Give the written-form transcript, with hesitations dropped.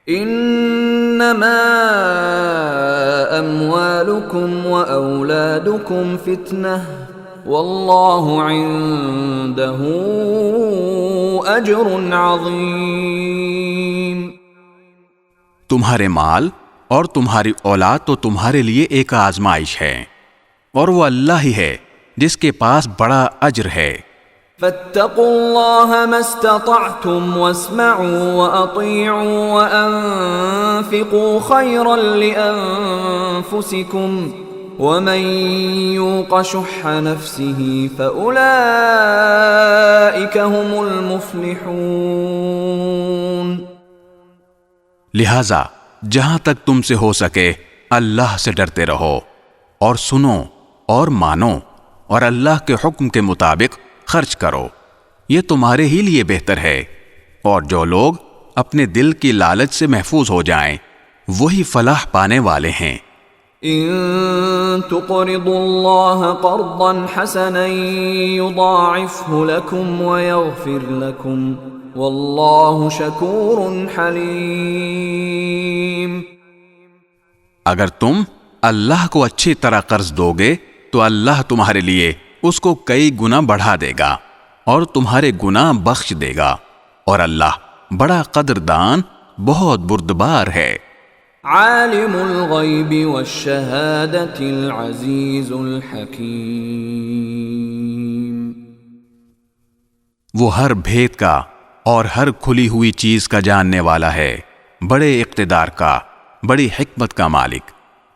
انما اموالکم واولادکم فتنہ واللہ عنده اجر عظیم. تمہارے مال اور تمہاری اولاد تو تمہارے لیے ایک آزمائش ہے، اور وہ اللہ ہی ہے جس کے پاس بڑا اجر ہے. فاتقوا اللہ ما استطعتم واسمعوا واطیعوا وانفقوا خیرا لانفسکم ومن یوق شح نفسه فاولئک هم المفلحون. لہذا جہاں تک تم سے ہو سکے اللہ سے ڈرتے رہو، اور سنو اور مانو، اور اللہ کے حکم کے مطابق خرچ کرو، یہ تمہارے ہی لیے بہتر ہے. اور جو لوگ اپنے دل کی لالچ سے محفوظ ہو جائیں وہی فلاح پانے والے ہیں. ان تقرضوا اللہ قرضا حسنا یضاعفه لکم ویغفر لکم واللہ شکور حلیم. اگر تم اللہ کو اچھی طرح قرض دو گے تو اللہ تمہارے لیے اس کو کئی گنا بڑھا دے گا اور تمہارے گناہ بخش دے گا، اور اللہ بڑا قدردان بہت بردبار ہے. عالم الغیب والشہادۃ العزیز الحکیم. وہ ہر بھید کا اور ہر کھلی ہوئی چیز کا جاننے والا ہے، بڑے اقتدار کا، بڑی حکمت کا مالک.